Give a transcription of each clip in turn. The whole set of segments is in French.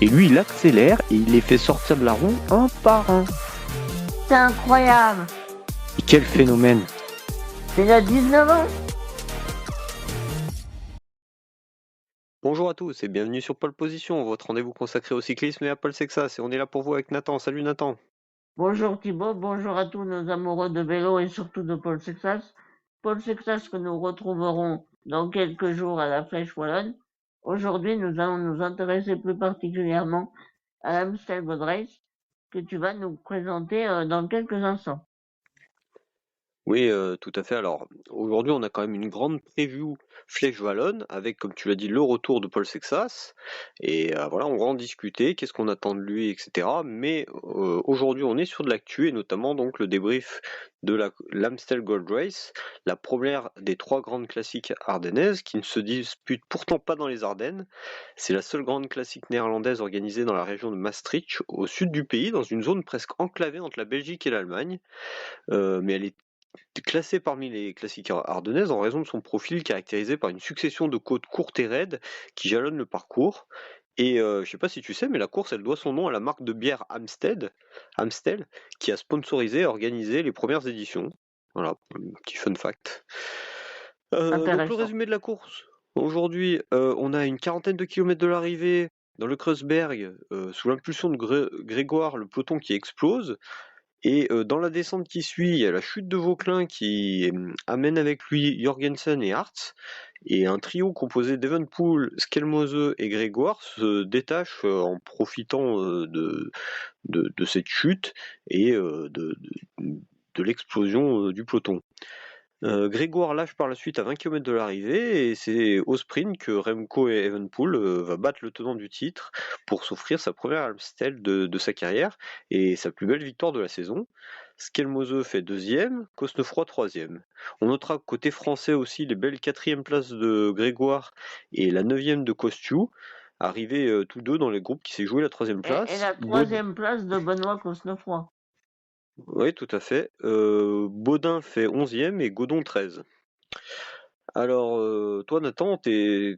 Et lui, il accélère et il les fait sortir de la roue un par un. C'est incroyable. Et quel phénomène! Il a 19 ans. Bonjour à tous et bienvenue sur Pole Position, votre rendez-vous consacré au cyclisme et à Paul Sexas. Et on est là pour vous avec Nathan. Salut Nathan. Bonjour Thibaut, bonjour à tous nos amoureux de vélo et surtout de Paul Sexas. Paul Sexas que nous retrouverons dans quelques jours à la Flèche Wallonne. Aujourd'hui, nous allons nous intéresser plus particulièrement à l'Amstel Gold Race que tu vas nous présenter dans quelques instants. Oui, tout à fait. Alors, aujourd'hui, on a quand même une grande preview Flèche Wallonne avec, comme tu l'as dit, le retour de Paul Sexas. Et voilà, on va en discuter, qu'est-ce qu'on attend de lui, etc. Mais aujourd'hui, on est sur de l'actu et notamment donc le débrief de l'Amstel Gold Race, la première des 3 grandes classiques ardennaises qui ne se disputent pourtant pas dans les Ardennes. C'est la seule grande classique néerlandaise organisée dans la région de Maastricht, au sud du pays, dans une zone presque enclavée entre la Belgique et l'Allemagne. Mais elle est classée parmi les classiques ardennaises en raison de son profil caractérisé par une succession de côtes courtes et raides qui jalonnent le parcours. Et je sais pas si tu sais, mais la course, elle doit son nom à la marque de bière Amstel, qui a sponsorisé et organisé les premières éditions. Voilà, un petit fun fact. Donc le Intéressant. résumé de la course. Aujourd'hui, on a une quarantaine de kilomètres de l'arrivée dans le Kreuzberg, sous l'impulsion de Grégoire, le peloton qui explose. Et dans la descente qui suit, il y a la chute de Vauquelin qui amène avec lui Jorgensen et Hartz. Et un trio composé d'Evenepoel, Skelmose et Grégoire se détache en profitant de cette chute et de l'explosion du peloton. Grégoire lâche par la suite à 20 km de l'arrivée et c'est au sprint que Remco et Evenepoel va battre le tenant du titre pour s'offrir sa première Amstel de sa carrière et sa plus belle victoire de la saison. Skelmose fait deuxième, Cosnefroy troisième. On notera côté français aussi les belles quatrième places de Grégoire et la neuvième de Costu, arrivés tous deux dans les groupes qui s'est joué la troisième Et place. la troisième place de Benoît Cosnefroy. Oui, tout à fait. Baudin fait 11e et Godon 13. Alors, toi, Nathan,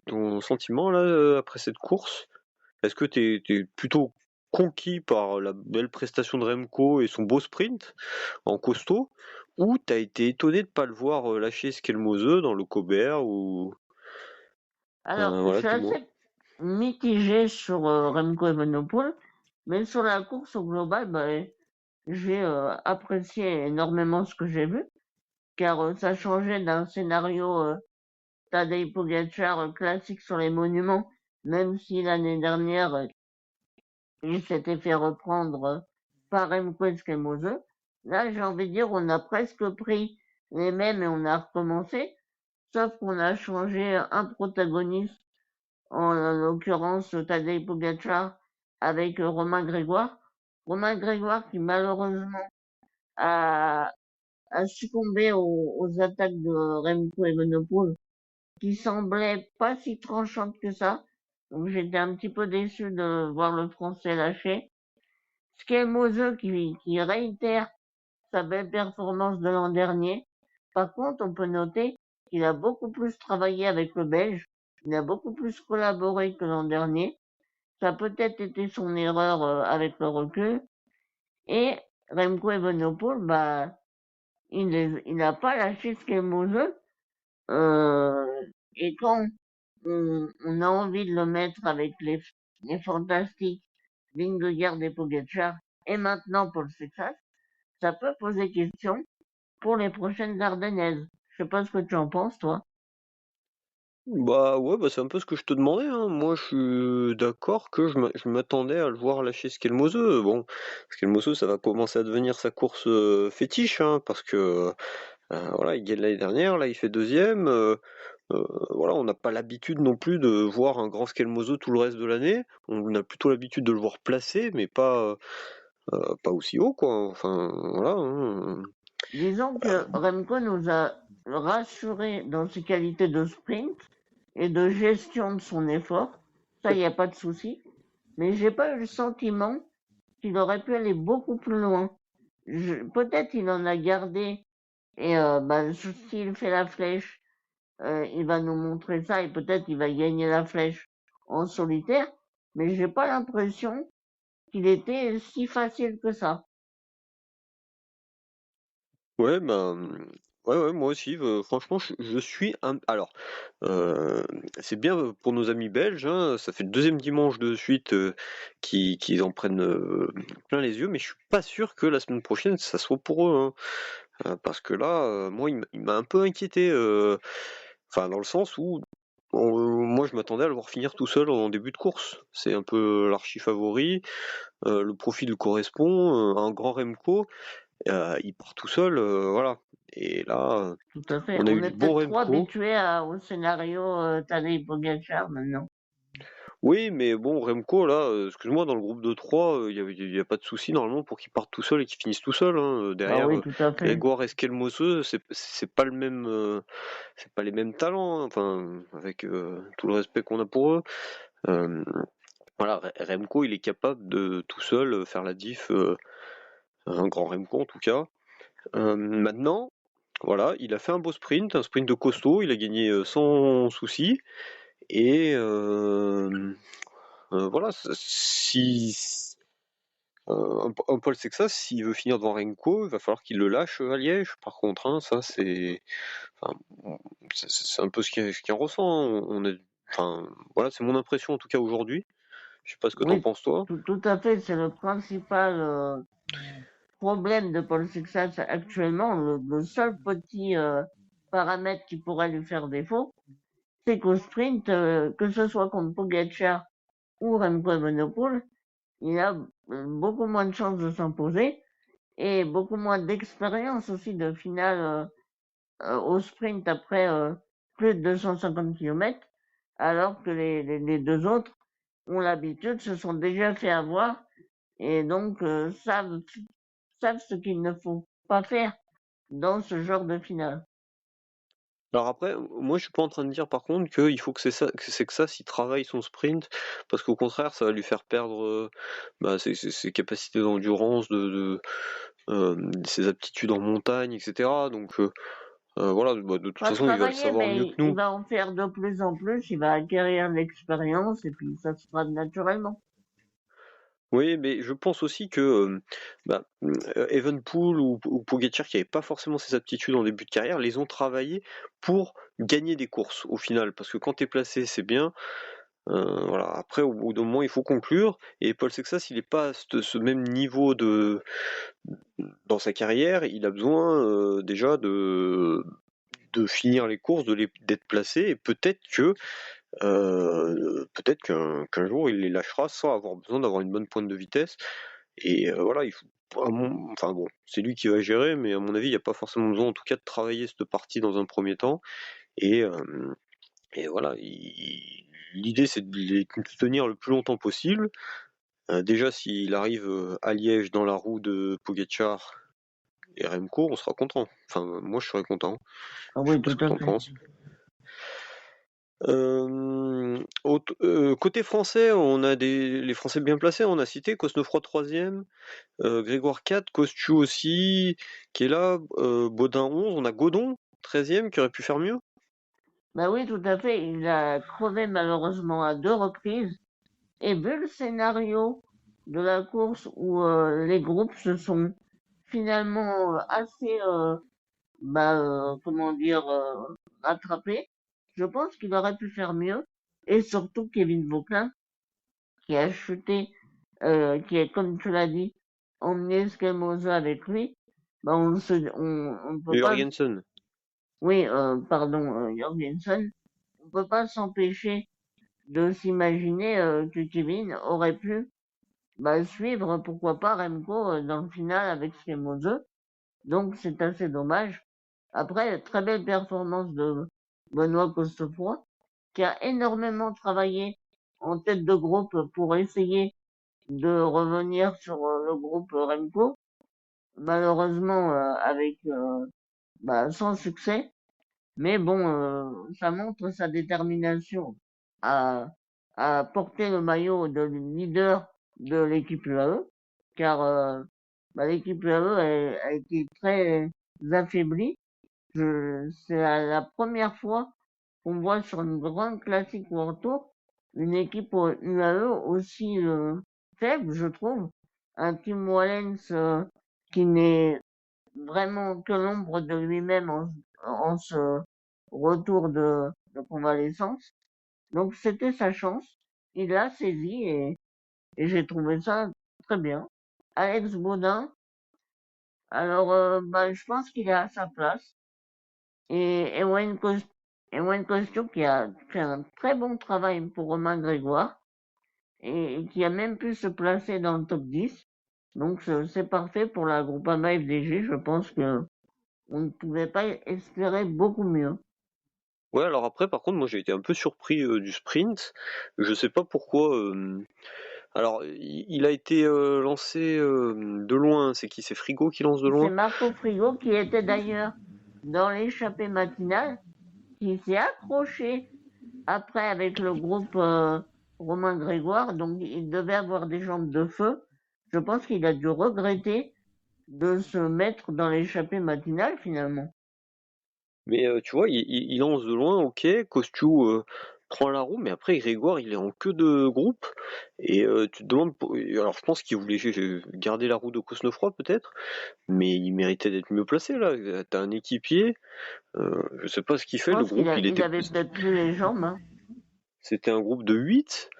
ton sentiment là après cette course, est-ce que t'es plutôt conquis par la belle prestation de Remco et son beau sprint en costaud, ou t'as été étonné de pas le voir lâcher Skelmose dans le Cobert ou Alors, je voilà, suis dis-moi. assez mitigé sur Remco Evenepoel, mais sur la course au global, j'ai apprécié énormément ce que j'ai vu, car ça changeait d'un scénario Tadej Pogačar classique sur les monuments, même si l'année dernière il s'était fait reprendre par Remco Esquemoze. Là, j'ai envie de dire, on a presque pris les mêmes et on a recommencé, sauf qu'on a changé un protagoniste, en l'occurrence Tadej Pogačar, avec Romain Grégoire. Romain Grégoire qui malheureusement a, a succombé aux attaques de Remco Evenepoel, qui semblaient pas si tranchantes que ça. Donc j'étais un petit peu déçu de voir le français lâcher. Skelmose qui réitère sa belle performance de l'an dernier. Par contre, on peut noter qu'il a beaucoup plus travaillé avec le Belge, il a beaucoup plus collaboré que l'an dernier. Ça a peut-être été son erreur avec le recul. Et Remco Evenepoel, il n'a pas lâché Skelmose. Euh, et quand on a envie de le mettre avec les fantastiques Vingegaard et Pogacar, et maintenant Paul Sexas, ça peut poser question pour les prochaines Ardennaises. Je sais pas ce que tu en penses, toi. Bah ouais, bah c'est un peu ce que je te demandais, hein. Moi, je suis d'accord que je m'attendais à le voir lâcher Skelmose. Bon, Skelmose, ça va commencer à devenir sa course fétiche, hein, parce que voilà, il gagne l'année dernière, là il fait deuxième. Voilà, on n'a pas l'habitude non plus de voir un grand Skelmose tout le reste de l'année. On a plutôt l'habitude de le voir placé, mais pas aussi haut, quoi. Enfin, voilà, hein. Disons que Remco nous a rassurés dans ses qualités de sprint et de gestion de son effort. Ça, il n'y a pas de souci. Mais j'ai pas eu le sentiment qu'il aurait pu aller beaucoup plus loin. Peut-être il en a gardé et s'il fait la flèche, il va nous montrer ça et peut-être il va gagner la flèche en solitaire. mais j'ai pas l'impression qu'il était si facile que ça. Ouais, ben, ouais, moi aussi. Franchement, je suis un. Alors, euh, c'est bien pour nos amis belges, hein, ça fait le deuxième dimanche de suite qu'ils en prennent plein les yeux, mais je suis pas sûr que la semaine prochaine ça soit pour eux, hein. Parce que là, moi, il m'a un peu inquiété. Enfin, dans le sens où moi, je m'attendais à le voir finir tout seul en début de course. C'est un peu l'archi favori. Le profil correspond. Un grand Remco, il part tout seul, voilà. Et là, Tout à fait. on a eu On est du beau peut-être trop Remco. habitué au scénario Tadej Pogacar maintenant. Oui, mais bon, Remco, là, excuse-moi, dans le groupe de 3, il y a pas de souci normalement pour qu'il parte tout seul et qu'il finisse tout seul, hein. Ah Derrière, oui, tout à fait. Grégoire Esquelmoseux, c'est pas le même, c'est pas les mêmes talents, hein. Enfin, avec tout le respect qu'on a pour eux. Euh, voilà, Remco, il est capable de tout seul faire la diff, un grand Remco en tout cas. Maintenant, voilà, il a fait un beau sprint, un sprint de costaud, il a gagné sans souci. Et voilà, si un Paul Sexas, s'il veut finir devant Renko, il va falloir qu'il le lâche à Liège. Par contre, hein, ça c'est, enfin, c'est un peu ce qu'il en ressent, hein. Enfin, voilà, c'est mon impression en tout cas aujourd'hui. Je sais pas ce que t'en Oui, penses toi. tout à fait. C'est le principal problème de Paul Sexas actuellement. Le seul petit paramètre qui pourrait lui faire défaut, c'est qu'au sprint, que ce soit contre Pogacar ou Remco Evenepoel, il a beaucoup moins de chances de s'imposer et beaucoup moins d'expérience aussi de finale au sprint après plus de 250 km, alors que les deux autres ont l'habitude, se sont déjà fait avoir et donc savent ce qu'il ne faut pas faire dans ce genre de finale. Alors après, moi je suis pas en train de dire par contre qu'il faut que ça s'il travaille son sprint, parce qu'au contraire ça va lui faire perdre ses capacités d'endurance, ses aptitudes en montagne, etc. Donc voilà, de toute Pas façon il va le travailler, savoir mieux que mais il nous. va en faire de plus en plus, il va acquérir de l'expérience et puis ça se fera naturellement. Oui, mais je pense aussi que Evenepoel ou Pogacar qui n'avaient pas forcément ces aptitudes en début de carrière, les ont travaillées pour gagner des courses au final, parce que quand t'es placé c'est bien. Voilà. Après, au bout d'un moment, il faut conclure. Et Paul Sexas, il n'est pas à ce même niveau dans sa carrière. Il a besoin déjà de finir les courses, d'être placé. Et peut-être qu'un jour, il les lâchera sans avoir besoin d'avoir une bonne pointe de vitesse. Et voilà, enfin bon, c'est lui qui va gérer, mais à mon avis, il n'y a pas forcément besoin, en tout cas, de travailler cette partie dans un premier temps. Et, voilà, l'idée c'est de les tenir le plus longtemps possible. Déjà, s'il arrive à Liège dans la roue de Pogacar et Remco, on sera content. Enfin, moi je serais content. Ah Je sais oui, pas ce tout que à t'en fait. penses. Côté français, on a les Français bien placés. On a cité Cosnefroy 3e, Grégoire 4, Costiu aussi, qui est là, Baudin 11. On a Godon 13e qui aurait pu faire mieux. Bah oui, tout à fait. Il a crevé malheureusement à deux reprises. Et vu le scénario de la course où les groupes se sont finalement assez, comment dire, rattrapés, je pense qu'il aurait pu faire mieux. Et surtout Kevin Vauquelin, qui a chuté, qui est, comme tu l'as dit, emmené Skelmozo avec lui. Bah on ne peut pas, Jürgensen. oui, pardon, Jorgensen, on peut pas s'empêcher de s'imaginer que Kevin aurait pu suivre, pourquoi pas, Remco dans le final avec Skelmozo. Donc c'est assez dommage. Après, très belle performance de Benoît Costefroy, qui a énormément travaillé en tête de groupe pour essayer de revenir sur le groupe Remco. Malheureusement, avec sans succès. Mais bon, ça montre sa détermination à, à porter le maillot de leader de l'équipe UAE, car l'équipe UAE a été très affaiblie. C'est la première fois qu'on voit sur une grande classique World Tour une équipe au UAE aussi faible, je trouve. Un Tim Wallens qui n'est vraiment que l'ombre de lui-même en ce retour de convalescence. Donc c'était sa chance. Il l'a saisi et j'ai trouvé ça très bien. Alex Baudin, alors je pense qu'il est à sa place. Et Ewen Kostiuk qui a fait un très bon travail pour Romain Grégoire et qui a même pu se placer dans le top 10. Donc c'est parfait pour la Groupama FDG. Je pense que on ne pouvait pas espérer beaucoup mieux. Ouais, alors après, par contre, moi j'ai été un peu surpris du sprint. Je sais pas pourquoi. Alors, il a été lancé de loin. C'est qui? C'est Frigo qui lance de C'est loin? Marco Frigo qui était d'ailleurs dans l'échappée matinale, qui s'est accroché après avec le groupe Romain Grégoire, donc il devait avoir des jambes de feu. Je pense qu'il a dû regretter de se mettre dans l'échappée matinale finalement. Mais tu vois, il lance de loin, ok. Costu prend la roue, mais après Grégoire, il est en queue de groupe. Et tu te demandes. Alors, je pense qu'il voulait garder la roue de Cosnefroy peut-être, mais il méritait d'être mieux placé là. T'as un équipier. Je sais pas ce qu'il Je fait. Le pense groupe, il avait peut-être plus les jambes. Hein. c'était un groupe de 8.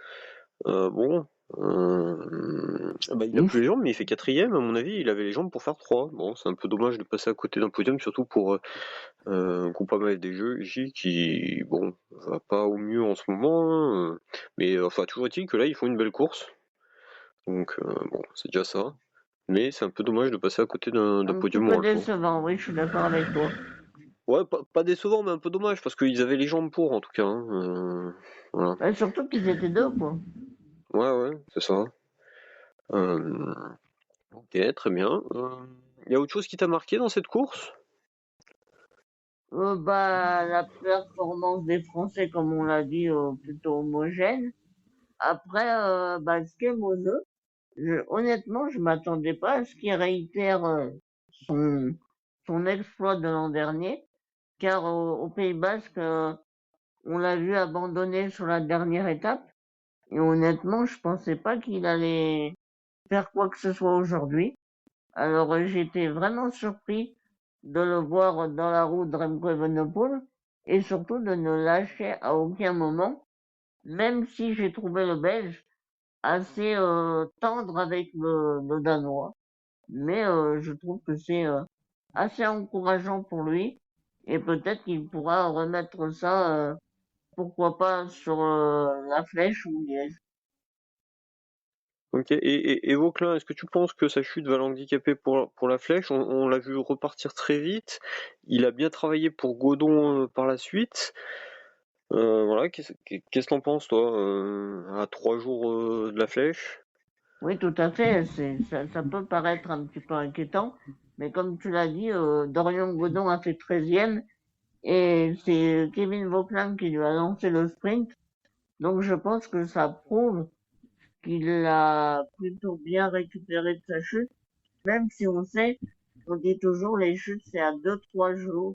Bon, il a plus les jambes, mais il fait quatrième, à mon avis, il avait les jambes pour faire 3. Bon, c'est un peu dommage de passer à côté d'un podium, surtout pour Groupama FDJ qui, bon, va pas au mieux en ce moment, hein, mais enfin, toujours est-il que là, ils font une belle course, donc bon, c'est déjà ça. Mais c'est un peu dommage de passer à côté d'un Un petit podium peu World Tour. décevant, oui, je suis d'accord avec toi. Ouais, pas décevant, mais un peu dommage, parce qu'ils avaient les jambes pour, en tout cas. Hein, voilà. Surtout qu'ils étaient deux, quoi. Ouais, c'est ça. Euh, Ok, très bien. Il y a autre chose qui t'a marqué dans cette course? La performance des Français, comme on l'a dit, plutôt homogène. Après, Skemono, honnêtement, je m'attendais pas à ce qu'il réitère son, son exploit de l'an dernier, car au Pays Basque, on l'a vu abandonner sur la dernière étape, et honnêtement, je pensais pas qu'il allait faire quoi que ce soit aujourd'hui. Alors j'étais vraiment surpris de le voir dans la roue de Remco Evenepoel et surtout de ne lâcher à aucun moment, même si j'ai trouvé le Belge assez tendre avec le Danois. Mais je trouve que c'est assez encourageant pour lui et peut-être qu'il pourra remettre ça, pourquoi pas, sur la Flèche ou Liège. Ok, et Vauclin, est-ce que tu penses que sa chute va l'handicaper pour la flèche? On l'a vu repartir très vite. Il a bien travaillé pour Godon par la suite. Voilà, qu'est-ce que t'en penses, toi, à 3 jours de la flèche? Oui, tout à fait. Ça peut paraître un petit peu inquiétant, mais comme tu l'as dit, Dorian Godon a fait 13e et c'est Kevin Vauquelin qui lui a lancé le sprint. Donc je pense que ça prouve qu'il a plutôt bien récupéré de sa chute, même si on sait, on dit toujours les chutes, c'est à 2, 3 jours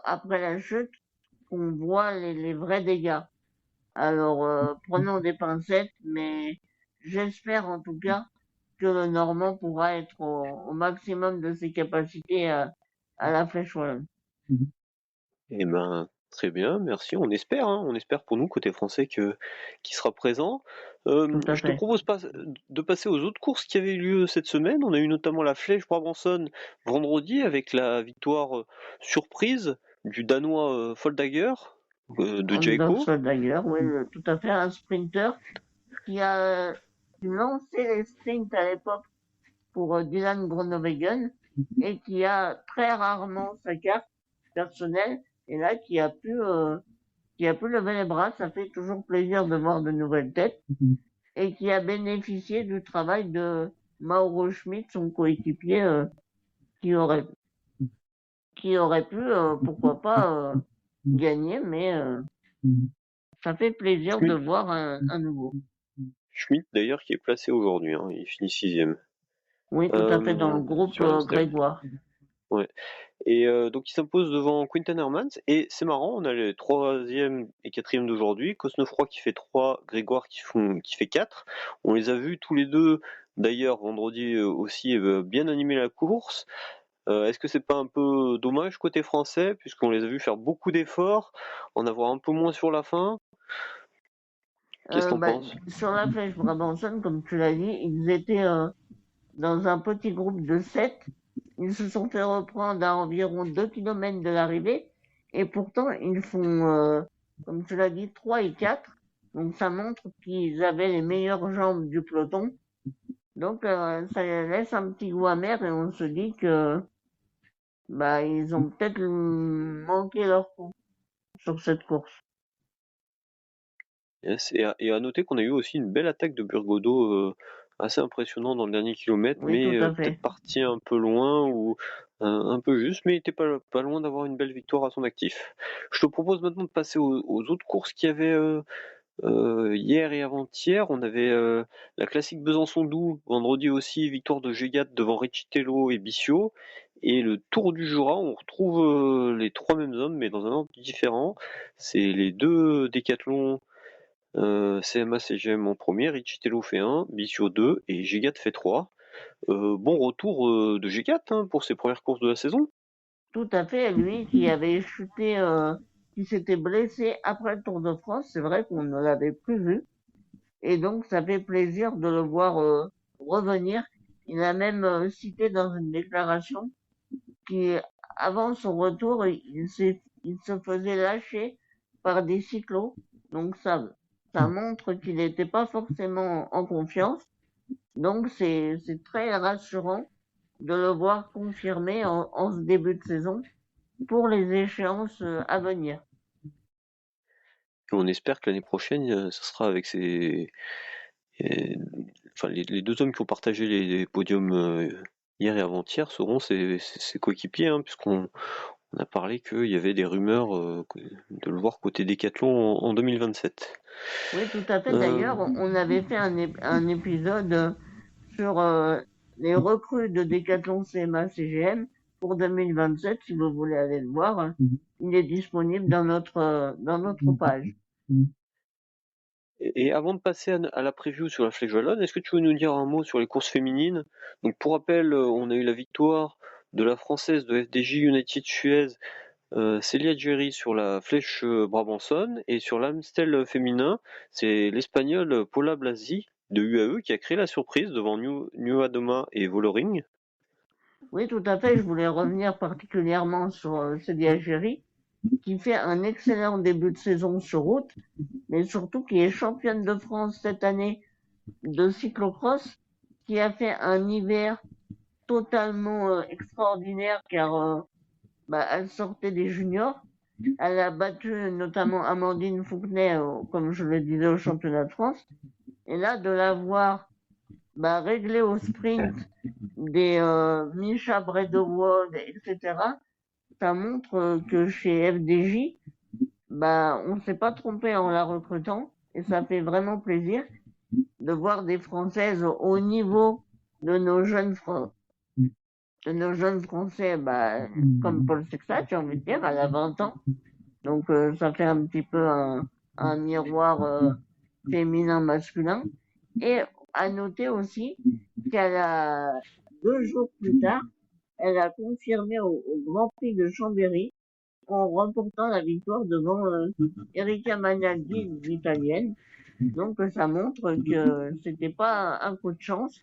après la chute qu'on voit les vrais dégâts. Alors prenons des pincettes, mais j'espère en tout cas que le Normand pourra être au maximum de ses capacités à la Flèche Wallonne. Eh ben, très bien, merci. On espère, hein, on espère pour nous, côté français, qu'il sera présent. Tout à Je te fait. propose de passer aux autres courses qui avaient lieu cette semaine. On a eu notamment la Flèche Brabançonne vendredi avec la victoire surprise du Danois Foldager de Anders Jayco. d'ailleurs, oui, tout à fait, un sprinter qui a lancé les sprints à l'époque pour Dylan Groenewegen et qui a très rarement sa carte personnelle et là qui a pu lever les bras. Ça fait toujours plaisir de voir de nouvelles têtes et qui a bénéficié du travail de Mauro Schmidt, son coéquipier, qui aurait qui aurait pu, pourquoi pas, gagner, mais ça fait plaisir de Schmidt, voir un nouveau. Schmidt d'ailleurs qui est placé aujourd'hui, hein, il finit 6e Oui, tout à fait, dans le groupe sur Amstel. Grégoire. Ouais. Et donc il s'impose devant Quinten Hermans, et c'est marrant, on a les 3e et 4e d'aujourd'hui, Cosnefroy qui fait 3, Grégoire qui fait 4. On les a vus tous les deux, d'ailleurs vendredi aussi, bien animer la course. Est-ce que c'est pas un peu dommage côté français, puisqu'on les a vus faire beaucoup d'efforts, en avoir un peu moins sur la fin? Qu'est-ce que t'en Bah, penses? sur la flèche Brabançonne, comme tu l'as dit, ils étaient dans un petit groupe de 7. Ils se sont fait reprendre à environ 2 kilomètres de l'arrivée. Et pourtant, ils font, comme tu l'as dit, 3 et 4. Donc ça montre qu'ils avaient les meilleures jambes du peloton. Donc ça laisse un petit goût amer et on se dit que bah ils ont peut-être manqué leur coup sur cette course. Yes, et à noter qu'on a eu aussi une belle attaque de Burgodeau, assez impressionnant dans le dernier kilomètre, Oui, mais tout à peut-être fait. parti un peu loin ou un peu juste, mais il était pas loin d'avoir une belle victoire à son actif. Je te propose maintenant de passer aux autres courses qu'il y avait hier et avant-hier. On avait la classique Besançon-Doubs, vendredi aussi, victoire de Gégat devant Riccitello et Bissio. Et le Tour du Jura, on retrouve les 3 mêmes hommes, mais dans un ordre différent. C'est les 2 décathlons CMA CGM en premier, Riccitello fait 1, Bissio 2 et Gégat fait 3. Bon retour de Gégat pour ses premières courses de la saison. Tout à fait. Lui qui avait chuté, qui s'était blessé après le Tour de France, c'est vrai qu'on ne l'avait plus vu. Et donc ça fait plaisir de le voir revenir. Il a même cité dans une déclaration qu'avant son retour, il se faisait lâcher par des cyclos. Donc ça montre qu'il n'était pas forcément en confiance. Donc c'est très rassurant de le voir confirmer en ce début de saison pour les échéances à venir. Et on espère que l'année prochaine, ça sera avec et- enfin, les 2 hommes qui ont partagé les podiums hier et avant-hier seront ses coéquipiers, puisqu'on a parlé qu'il y avait des rumeurs de le voir côté Décathlon en 2027. Oui, tout à fait. Euh, D'ailleurs, on avait fait un épisode sur les recrues de Decathlon CMA CGM pour 2027. Si vous voulez aller le voir, il est disponible dans notre page. et avant de passer à la preview sur la Flèche Wallonne, est-ce que tu veux nous dire un mot sur les courses féminines? Donc pour rappel, on a eu la victoire de la française de FDJ United Suez, Célia Gerry sur la Flèche Brabançonne, et sur l'Amstel féminin, c'est l'Espagnole Paula Blasi de UAE qui a créé la surprise devant New Adoma et Vollering. Oui, tout à fait. Je voulais revenir particulièrement sur Célia Géry, qui fait un excellent début de saison sur route, mais surtout qui est championne de France cette année de cyclocross, qui a fait un hiver totalement extraordinaire car elle sortait des juniors. Elle a battu notamment Amandine Fouquenet, comme je le disais, au championnat de France. Et là, de la voir régler au sprint des Misha Bredowald, etc., ça montre que chez FDJ, on ne s'est pas trompé en la recrutant. Et ça fait vraiment plaisir de voir des Françaises au niveau de nos jeunes Français, comme Paul Sexat, j'ai envie de dire, elle a 20 ans. Donc ça fait un petit peu un miroir féminin-masculin. Et à noter aussi qu'elle a 2 jours plus tard, elle a confirmé au Grand Prix de Chambéry en remportant la victoire devant Erika Magnaldi, l'italienne. Donc ça montre que c'était pas un coup de chance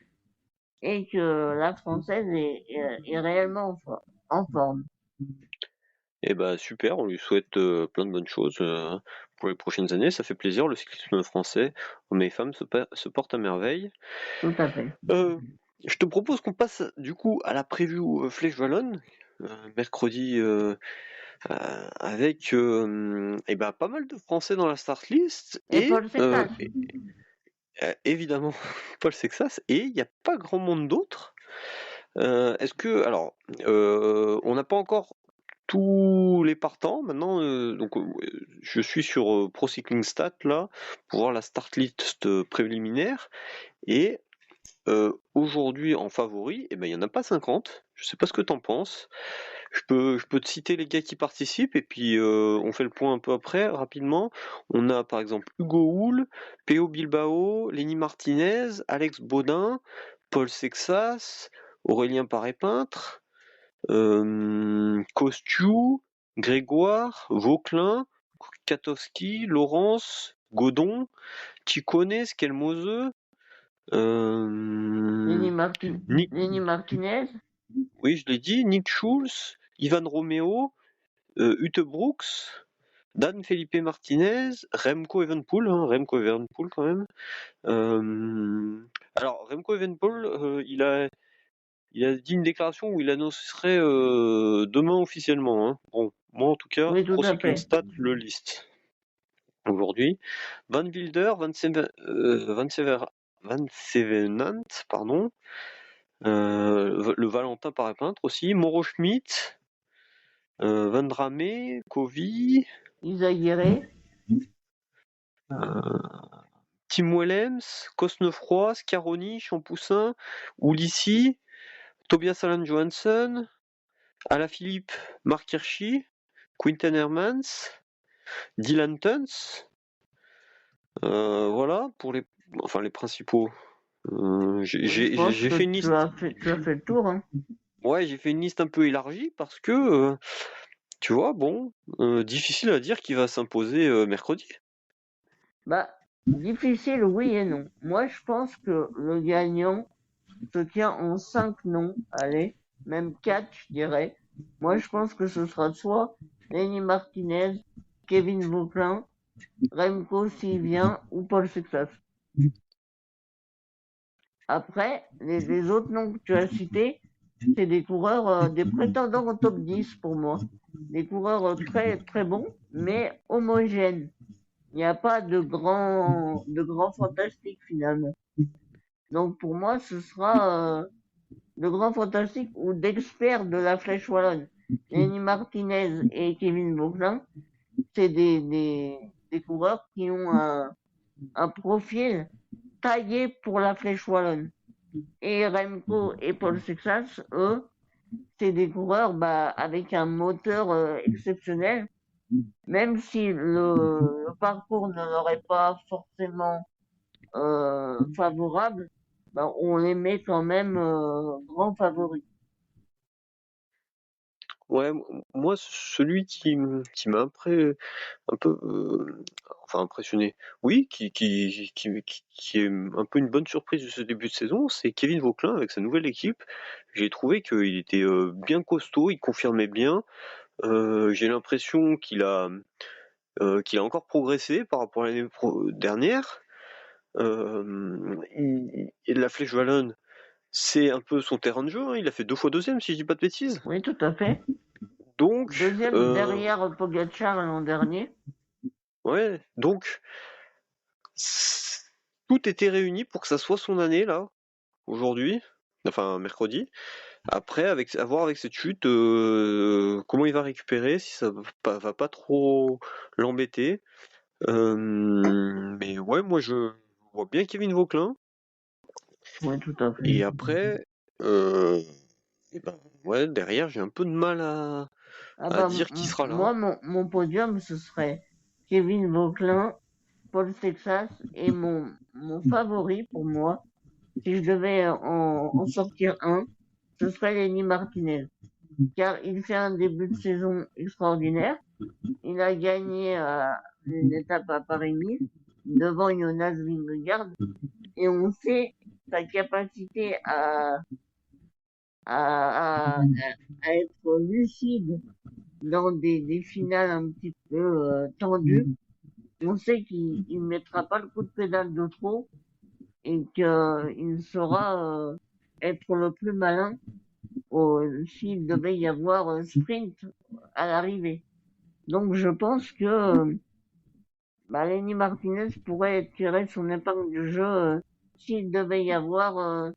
et que la française est réellement en forme. Et bah super, on lui souhaite plein de bonnes choses pour les prochaines années. Ça fait plaisir, le cyclisme français, hommes et femmes se porte à merveille. Tout à fait. Je te propose qu'on passe du coup à la preview Flèche Wallonne, mercredi, avec pas mal de Français dans la start list Et et Paul Sexat. évidemment Paul Sexas, et il n'y a pas grand monde d'autres. Est-ce que, alors, on n'a pas encore tous les partants maintenant, donc je suis sur Pro Cycling Stat là pour voir la start list préliminaire, et aujourd'hui en favori, il n'y en a pas 50, Je sais pas ce que t'en penses. Je peux te citer les gars qui participent et puis on fait le point un peu après, rapidement. On a par exemple Hugo Houle, Péo Bilbao, Lenny Martinez, Alex Baudin, Paul Sexas, Aurélien Paré-Peintre, Kostiou, Grégoire, Vauclin, Katowski, Laurence, Godon, Ciccone, Skelmose, Lenny Nick, Martinez, oui je l'ai dit, Nick Schulz, Ivan Romeo, Ute Brooks, Dan Felipe Martinez, Remco Evenepoel, Remco Evenepoel quand même. Alors Remco Evenepoel, il a dit une déclaration où il annoncerait demain officiellement. Hein. Bon, moi en tout cas, oui, tout à ProCycling fait. Stats le liste aujourd'hui. Van Wilder, Van Sevenant, pardon. Le Valentin Paré-Peintre aussi, Mauro Schmidt, Van Dramé, Covey, Isaguirre, Tim Willems, Cosnefroy, Scaroni, Champoussin, Ulissi, Tobias Allan Johansson, Alaphilippe, Mark Hirschi, Quinten Hermans, Dylan Tuns. Voilà pour les principaux. J'ai fait une liste. Tu as fait le tour. Hein. Ouais, j'ai fait une liste un peu élargie parce que tu vois, bon, difficile à dire qui va s'imposer mercredi. Bah, difficile, oui et non. Moi, je pense que le gagnant se tient en 5 noms, allez, même 4, je dirais. Moi, je pense que ce sera soit Lenny Martinez, Kevin Vauclin, Remco s'il vient, ou Paul Sexas. Après, les autres noms que tu as cités, c'est des coureurs, des prétendants au top 10 pour moi. Des coureurs très, très bons, mais homogènes. Il n'y a pas de grands fantastiques finalement. Donc pour moi, ce sera de grands fantastiques ou d'experts de la Flèche Wallonne. Lenny Martinez et Kevin Vauclin, c'est des coureurs qui ont un profil taillé pour la Flèche Wallonne. Et Remco et Paul Sexas, eux, c'est des coureurs avec un moteur exceptionnel, même si le parcours ne leur est pas forcément favorable, on les met quand même grands favoris. Ouais, moi celui qui m'a un peu impressionné, oui, qui est un peu une bonne surprise de ce début de saison, c'est Kevin Vauclin avec sa nouvelle équipe. J'ai trouvé qu'il était bien costaud, il confirmait bien. J'ai l'impression qu'il a encore progressé par rapport à l'année dernière. Et la Flèche Wallonne, c'est un peu son terrain de jeu. Hein. Il a fait 2 fois deuxième, si je dis pas de bêtises. Oui, tout à fait. Donc, Deuxième derrière Pogacar l'an dernier. ouais, donc tout était réuni pour que ça soit son année là, aujourd'hui, enfin mercredi. Après, à voir avec cette chute, comment il va récupérer, si ça va pas trop l'embêter. Mais ouais, moi je vois bien Kevin Vauclin. Oui, tout à fait. Et après, ouais, derrière, j'ai un peu de mal à dire qui sera là. Moi, mon podium, ce serait Kevin Vauclin, Paul Sexas et mon favori pour moi, si je devais en sortir un, ce serait Lenny Martinez. Car il fait un début de saison extraordinaire. Il a gagné une étape à Paris-Nice devant Jonas Vingegaard et on sait sa capacité à être lucide dans des finales un petit peu tendues. On sait qu'il ne mettra pas le coup de pédale de trop et qu'il saura être le plus malin s'il devait y avoir un sprint à l'arrivée. Donc je pense que Lenny Martinez pourrait tirer son épingle du jeu s'il devait y avoir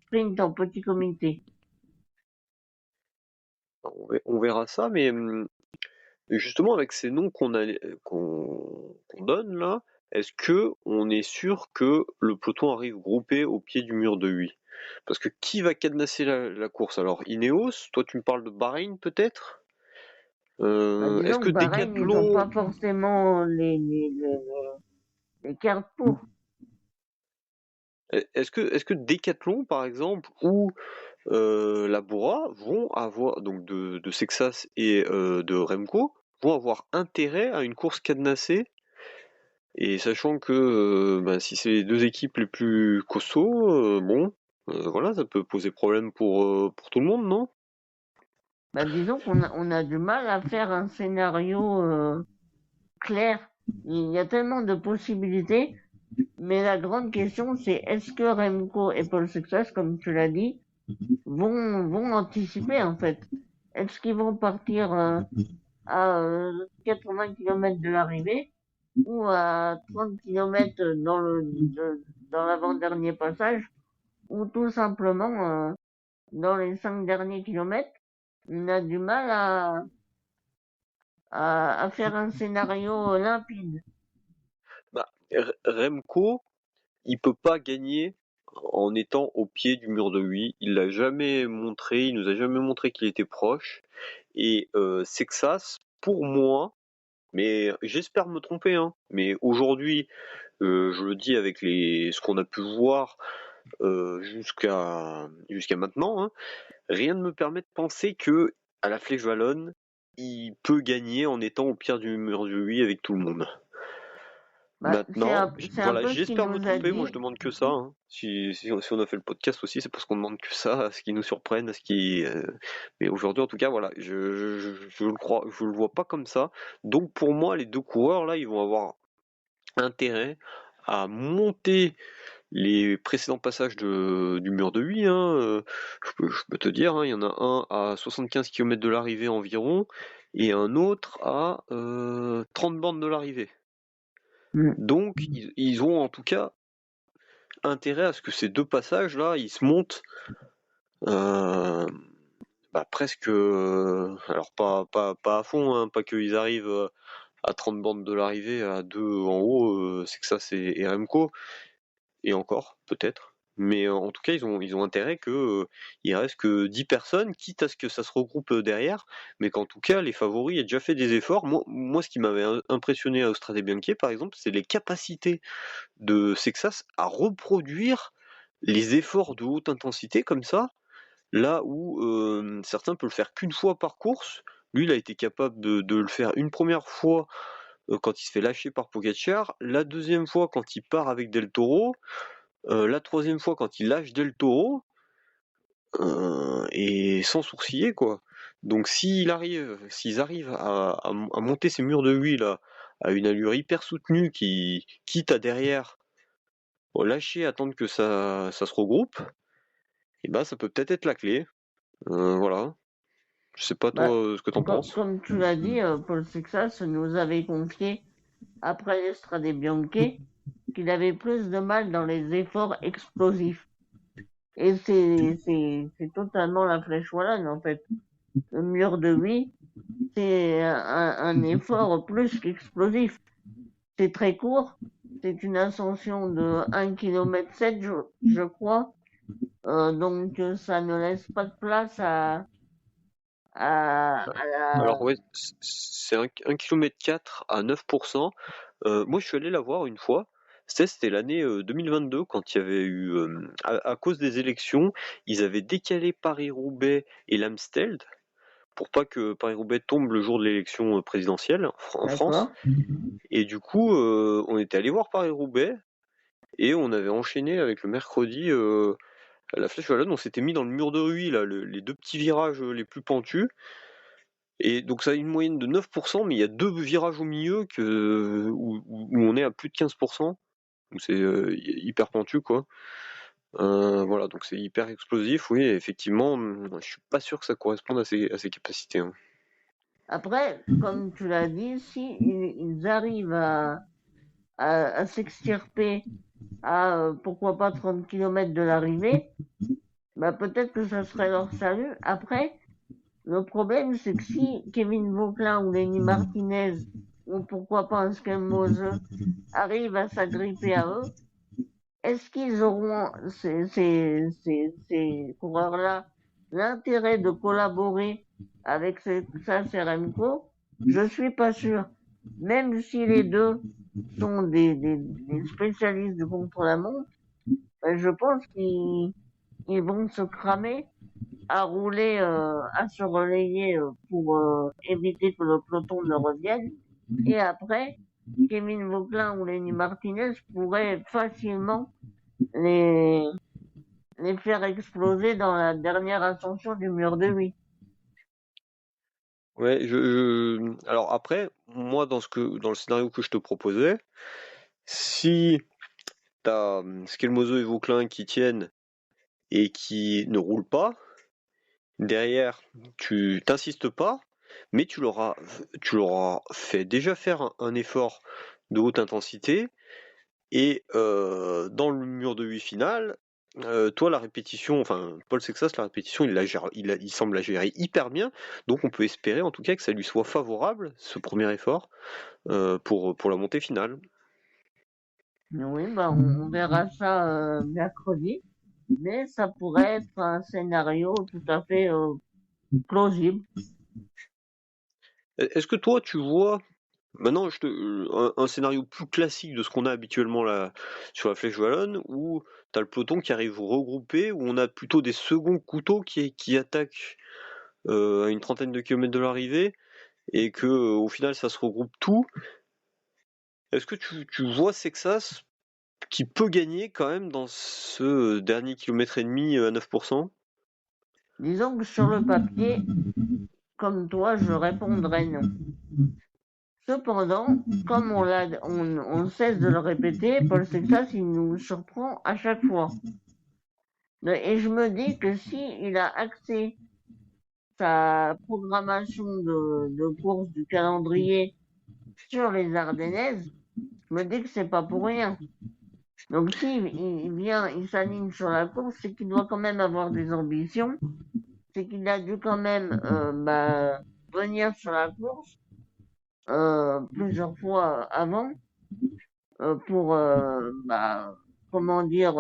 sprint en petit comité. On verra ça, mais justement avec ces noms qu'on donne là, est-ce que on est sûr que le peloton arrive groupé au pied du mur de 8? Parce que qui va cadenasser la course? Alors, Ineos, toi tu me parles de Bahreïn peut-être? Est-ce Disons que que Bahreïn, ils n'ont Decathlon, pas forcément les cartes pour. est-ce que Decathlon par exemple ou Labora vont avoir, donc de Sexas et de Remco, vont avoir intérêt à une course cadenassée? Et sachant que bah, si c'est les deux équipes les plus costauds, bon, voilà, ça peut poser problème pour tout le monde, non? Disons on a du mal à faire un scénario clair. Il y a tellement de possibilités, mais la grande question c'est est-ce que Remco et Paul Success, comme tu l'as dit, vont anticiper en fait? Est-ce qu'ils vont partir à 80 km de l'arrivée ou à 30 km dans l'avant-dernier passage ou tout simplement dans les 5 derniers kilomètres? On a du mal à faire un scénario limpide. Bah, Remco, il peut pas gagner en étant au pied du mur de 8. Il l'a jamais montré, il nous a jamais montré qu'il était proche. Et Sexas, pour moi, mais j'espère me tromper, hein, mais aujourd'hui, je le dis avec ce qu'on a pu voir jusqu'à maintenant, hein, rien ne me permet de penser que à la Flèche Wallonne, il peut gagner en étant au pied du mur de 8 avec tout le monde. Maintenant, C'est un voilà, peu ce qu'il j'espère me nous a tromper, moi dit. je demande que ça, hein. Si on a fait le podcast aussi, c'est parce qu'on demande que ça, à ce qui nous surprenne, à ce qui. Mais aujourd'hui, en tout cas, voilà, je le crois, je le vois pas comme ça. Donc pour moi, les deux coureurs là, ils vont avoir intérêt à monter les précédents passages du mur de 8, hein. Je peux te dire, hein, il y en a un à 75 km de l'arrivée environ, et un autre à 30 bornes de l'arrivée. Mm. Donc, ils ont en tout cas intérêt à ce que ces deux passages-là, ils se montent presque, alors pas à fond, hein, pas qu'ils arrivent à 30 bornes de l'arrivée, à deux en haut, c'est que ça c'est Remco, et encore, peut-être. Mais en tout cas, ils ont intérêt que il reste que 10 personnes, quitte à ce que ça se regroupe derrière, mais qu'en tout cas, les favoris aient déjà fait des efforts. Moi ce qui m'avait impressionné à Strade Bianche, par exemple, c'est les capacités de Sexas à reproduire les efforts de haute intensité comme ça, là où certains peuvent le faire qu'une fois par course. Lui, il a été capable de le faire une première fois quand il se fait lâcher par Pogacar, la deuxième fois quand il part avec Del Toro, la troisième fois quand il lâche Del Toro, et sans sourciller quoi. Donc s'ils arrivent à monter ces murs de 8 là, à une allure hyper soutenue, qui quitte à derrière lâcher, attendre que ça se regroupe, et ben ça peut peut-être être la clé. Voilà. Je sais pas Bah, toi ce que t'en penses. comme tu l'as dit, Paul Success nous avait confié après l'Estrade Bianche qu'il avait plus de mal dans les efforts explosifs. Et c'est totalement la flèche wallonne en fait. Le mur de 8, c'est un effort plus qu'explosif. C'est très court. C'est une ascension de 1 km 7, je crois. Donc ça ne laisse pas de place à Alors la... ouais, c'est 1 km 4 à 9%. Moi je suis allé la voir une fois. C'était l'année 2022, quand il y avait eu, à cause des élections, ils avaient décalé Paris-Roubaix et l'Amstel pour pas que Paris-Roubaix tombe le jour de l'élection présidentielle en France. D'accord. Et du coup, on était allé voir Paris-Roubaix et on avait enchaîné avec le mercredi la Flèche Wallonne. On s'était mis dans le mur de Huy, là, les deux petits virages les plus pentus. Et donc ça a une moyenne de 9%, mais il y a deux virages au milieu où on est à plus de 15%. Donc c'est hyper pentu quoi. Voilà, donc c'est hyper explosif, oui, et effectivement, je suis pas sûr que ça corresponde à ses capacités, hein. Après, comme tu l'as dit, si ils arrivent à s'extirper à pourquoi pas 30 km de l'arrivée, peut-être que ça serait leur salut. Après, le problème c'est que si Kevin Vauquelin ou Lenny Martinez ou pourquoi pas un Skelmose arrivent à s'agripper à eux, est-ce qu'ils auront, ces coureurs-là, l'intérêt de collaborer avec SAS et Remco? Je suis pas sûr. Même si les deux sont des spécialistes du contre-la-montre, ben, je pense qu'ils vont se cramer à rouler, à se relayer pour éviter que le peloton ne revienne. Et après, Kevin Vauquelin ou Lenny Martinez pourraient facilement les, les faire exploser dans la dernière ascension du mur de 8. Ouais, alors après, moi, dans le scénario que je te proposais, si t'as Skelmozo et Vauquelin qui tiennent et qui ne roulent pas, derrière, tu t'insistes pas, mais tu leur as fait déjà faire un effort de haute intensité, et dans le mur de 8 final, toi, la répétition, enfin, Paul Sexas, la répétition, il semble la gérer hyper bien, donc on peut espérer en tout cas que ça lui soit favorable, ce premier effort, pour la montée finale. Oui, ben, on verra ça mercredi, mais ça pourrait être un scénario tout à fait plausible. Est-ce que toi, tu vois, maintenant, un scénario plus classique de ce qu'on a habituellement là, sur la Flèche Wallonne, où tu as le peloton qui arrive regroupé, où on a plutôt des seconds couteaux qui attaquent à une trentaine de kilomètres de l'arrivée, et que au final ça se regroupe tout. Est-ce que tu vois Sexas qui peut gagner quand même dans ce dernier kilomètre et demi à 9%? Disons que sur le papier, comme toi, je répondrais non. Cependant, comme on cesse de le répéter, Paul Sexas, il nous surprend à chaque fois. Et je me dis que si il a axé sa programmation de course du calendrier sur les Ardennaises, je me dis que c'est pas pour rien. Donc si il s'aligne sur la course, c'est qu'il doit quand même avoir des ambitions, c'est qu'il a dû quand même venir sur la course plusieurs fois avant pour comment dire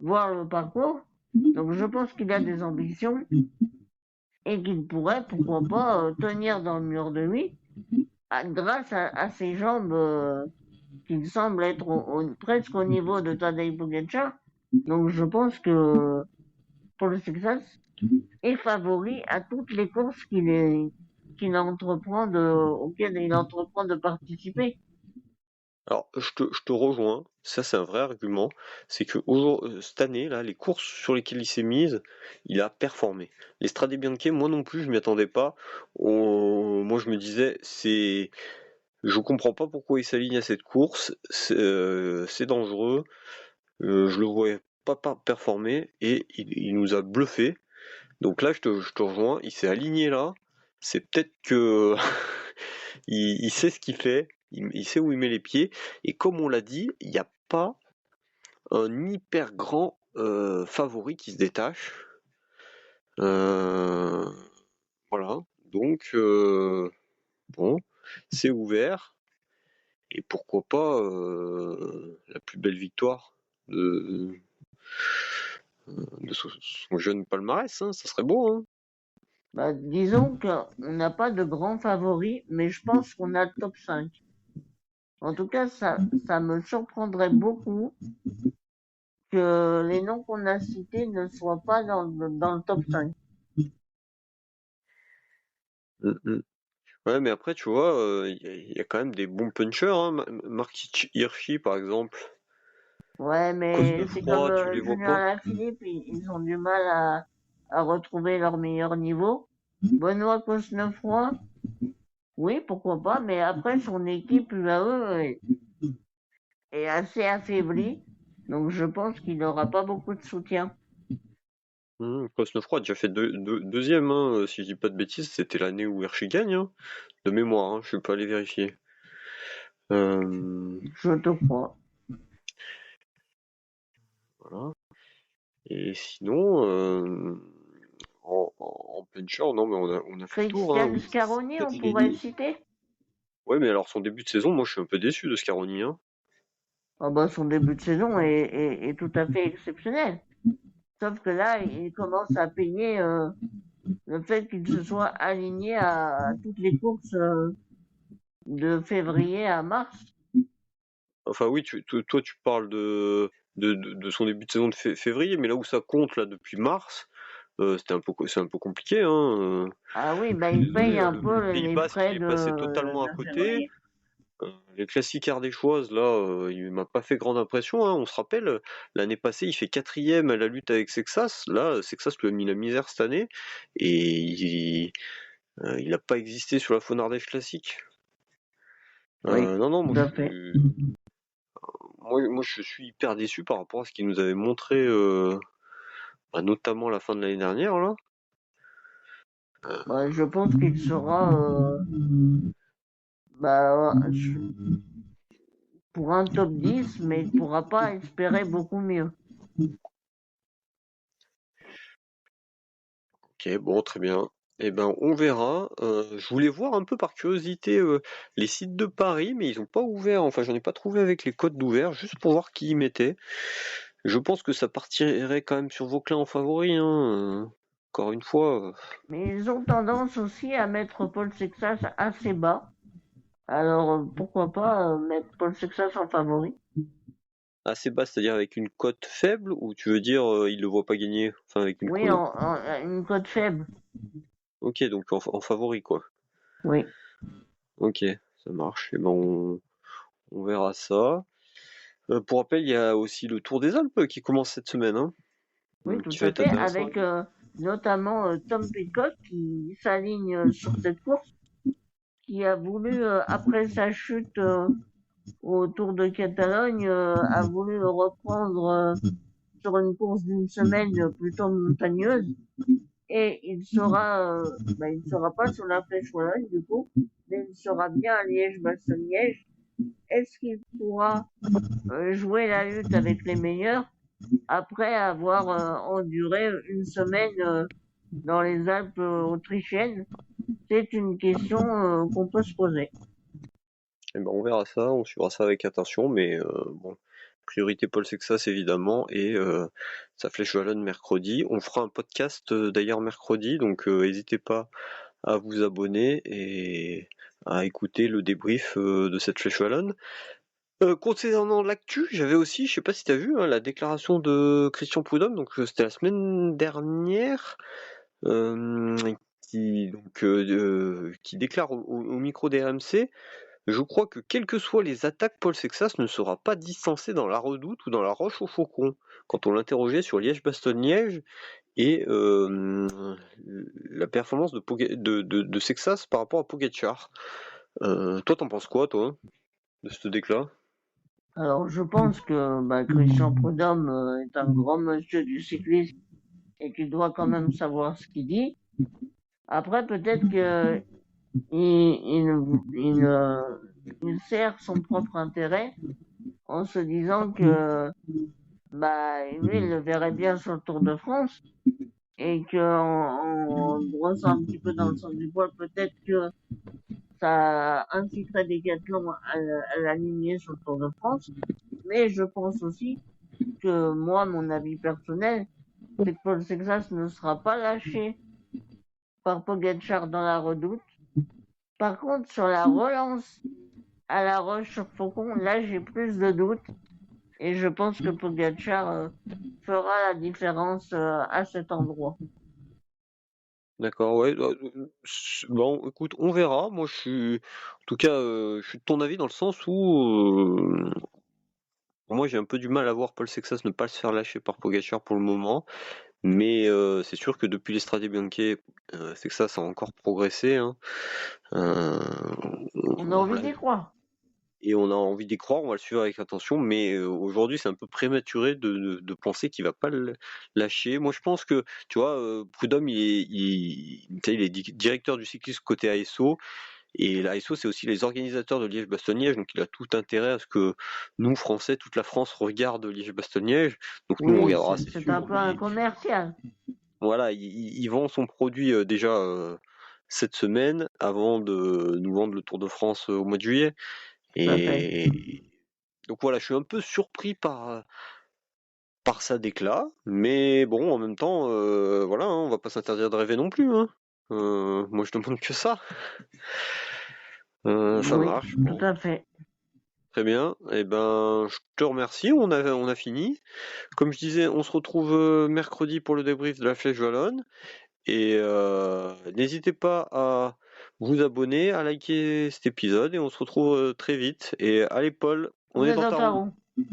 voir le parcours. Donc je pense qu'il a des ambitions et qu'il pourrait, pourquoi pas, tenir dans le mur de 8 grâce à ses jambes qui semblent être presque au niveau de Tadej Pogacar. Donc je pense que Paul Sexas est favori à toutes les courses auxquelles il entreprend de participer. Alors, je te rejoins, ça c'est un vrai argument, c'est que cette année, là, les courses sur lesquelles il s'est mise, il a performé. Les Strade Bianche, moi non plus, je m'y attendais pas. Moi je me disais, je comprends pas pourquoi il s'aligne à cette course, c'est dangereux, je le voyais pas performer, et il nous a bluffé. Donc là, je te rejoins, il s'est aligné là, c'est peut-être que il sait ce qu'il fait, il sait où il met les pieds, et comme on l'a dit, il n'y a pas un hyper grand favori qui se détache. Euh, voilà, donc bon, c'est ouvert, et pourquoi pas la plus belle victoire de, de son jeune palmarès, hein, ça serait beau, hein. Disons qu'on n'a pas de grands favoris, mais je pense qu'on a le top 5. En tout cas, ça me surprendrait beaucoup que les noms qu'on a cités ne soient pas dans le top 5. Mm, mm. Ouais, mais après, tu vois, il y a quand même des bons punchers, hein. Mark Hirschi, par exemple. Ouais, mais c'est comme Cosnefroy, tu les vois Julien pas? Alaphilippe, ils ont du mal à retrouver leur meilleur niveau. Benoît Cosnefroy, oui, pourquoi pas, mais après son équipe UAE est assez affaiblie, donc je pense qu'il n'aura pas beaucoup de soutien. Cosnefroy a déjà fait deuxième, hein, si je dis pas de bêtises, c'était l'année où Hirschi gagne, hein, de mémoire, hein, je suis pas allé vérifier. Euh, Je te crois. voilà. Et sinon, en puncher, non, mais on a fait le tour, hein. Christian Scaroni, on Peut-être pourrait le gagné. citer. Ouais, mais alors son début de saison, moi je suis un peu déçu de Scaroni, hein. son début de saison est tout à fait exceptionnel. Sauf que là, il commence à payer le fait qu'il se soit aligné à toutes les courses de février à mars. Enfin oui, toi tu parles de son début de saison de février, mais là où ça compte là depuis mars, c'est un peu compliqué, hein. Ah oui, il paye un Le peu Pays les Basque, il frais est passé totalement à de côté. février. Les classiques ardéchoises, là, il m'a pas fait grande impression, hein. On se rappelle, l'année passée, il fait 4e à la lutte avec Sexas. Là, Sexas lui a mis la misère cette année et il n'a pas existé sur la Faune Ardèche classique. Oui, Non, tout à fait. moi, je suis hyper déçu par rapport à ce qu'il nous avait montré, notamment la fin de l'année dernière, là. Je pense qu'il sera bah, pour un top 10, mais il ne pourra pas espérer beaucoup mieux. Ok, bon, très bien. Eh ben, on verra. Je voulais voir un peu par curiosité les sites de Paris, mais ils n'ont pas ouvert. Enfin, j'en ai pas trouvé avec les codes d'ouvert, juste pour voir qui y mettait. Je pense que ça partirait quand même sur Vauclin en favori, hein. Encore une fois. Mais ils ont tendance aussi à mettre Paul Sexas assez bas. Alors pourquoi pas mettre Paul Sexas en favori? Assez bas, c'est-à-dire avec une cote faible, ou tu veux dire il le voit pas gagner, enfin avec une Oui, cote. une cote faible. Ok, donc en favori quoi. Oui, Ok, ça marche. Et ben on verra ça. Pour rappel, il y a aussi le Tour des Alpes qui commence cette semaine, hein, oui, tout qui va à être fait. intéressant. Avec notamment Tom Pitcock qui s'aligne sur cette course, qui a voulu, après sa chute au Tour de Catalogne, a voulu reprendre sur une course d'une semaine plutôt montagneuse. Et il sera pas sur la Flèche Wallonne du coup, mais il sera bien à Liège-Bastogne-Liège. Est-ce qu'il pourra jouer la lutte avec les meilleurs après avoir enduré une semaine dans les Alpes autrichiennes? C'est une question qu'on peut se poser. Et ben on verra ça, on suivra ça avec attention, mais bon, priorité Paul Sexas évidemment, et sa Flèche Wallonne mercredi. On fera un podcast d'ailleurs mercredi, donc n'hésitez pas à vous abonner et à écouter le débrief de cette Flèche Wallonne. Concernant l'actu, j'avais aussi, je sais pas si tu as vu, hein, la déclaration de Christian Prudhomme, donc c'était la semaine dernière, euh, qui déclare au micro des RMC: je crois que quelles que soient les attaques, Paul Sexas ne sera pas distancé dans la Redoute ou dans la Roche au Faucon. Quand on l'interrogeait sur Liège-Bastogne-Liège et la performance de Sexas par rapport à Pogacar. Toi, t'en penses quoi, toi, de ce déclat? Alors je pense que Christian Prudhomme est un grand monsieur du cyclisme et qu'il doit quand même savoir ce qu'il dit. Après peut-être que il sert son propre intérêt en se disant que lui il le verrait bien sur le Tour de France et qu'en brossant un petit peu dans le sens du poil, peut-être que ça inciterait Decathlon à l'aligner sur le Tour de France. Mais je pense aussi que moi, mon avis personnel, c'est que Paul Sexas ne sera pas lâché par Pogacar dans la Redoute. Par contre, sur la relance à la Roche-sur-Faucon, là, j'ai plus de doutes. Et je pense que Pogacar fera la différence à cet endroit. D'accord, ouais. Bon, écoute, on verra. Moi, en tout cas, je suis de ton avis dans le sens où, moi, j'ai un peu du mal à voir Paul Sexas ne pas se faire lâcher par Pogacar pour le moment. Mais c'est sûr que depuis l'Estrade Bianche, Sexas a encore progressé, hein. Euh, On a envie d'y croire. et on a envie d'y croire, on va le suivre avec attention, mais aujourd'hui c'est un peu prématuré de penser qu'il va pas le lâcher. Moi je pense que, tu vois, Prudhomme il est directeur du cyclisme côté ASO, et l'ASO c'est aussi les organisateurs de Liège-Bastogne-Liège, donc il a tout intérêt à ce que nous Français, toute la France regarde Liège-Bastogne-Liège, donc nous on Oui, regardera, c'est c'est un sûr, peu un mais commercial. voilà, il vend son produit déjà cette semaine avant de nous vendre le Tour de France au mois de juillet. Tout à fait. Et Donc voilà, je suis un peu surpris par sa déclat, mais bon, en même temps, voilà, hein, on va pas s'interdire de rêver non plus, hein. Moi, je demande que ça. Ça Oui, marche. tout à fait. Très bien. Eh ben, je te remercie. On a fini. Comme je disais, on se retrouve mercredi pour le débrief de la Flèche Wallonne. Et n'hésitez pas à vous abonner, à liker cet épisode. Et on se retrouve très vite. Et allez, Paul, on Vous est êtes dans dans ta ta roue. roue.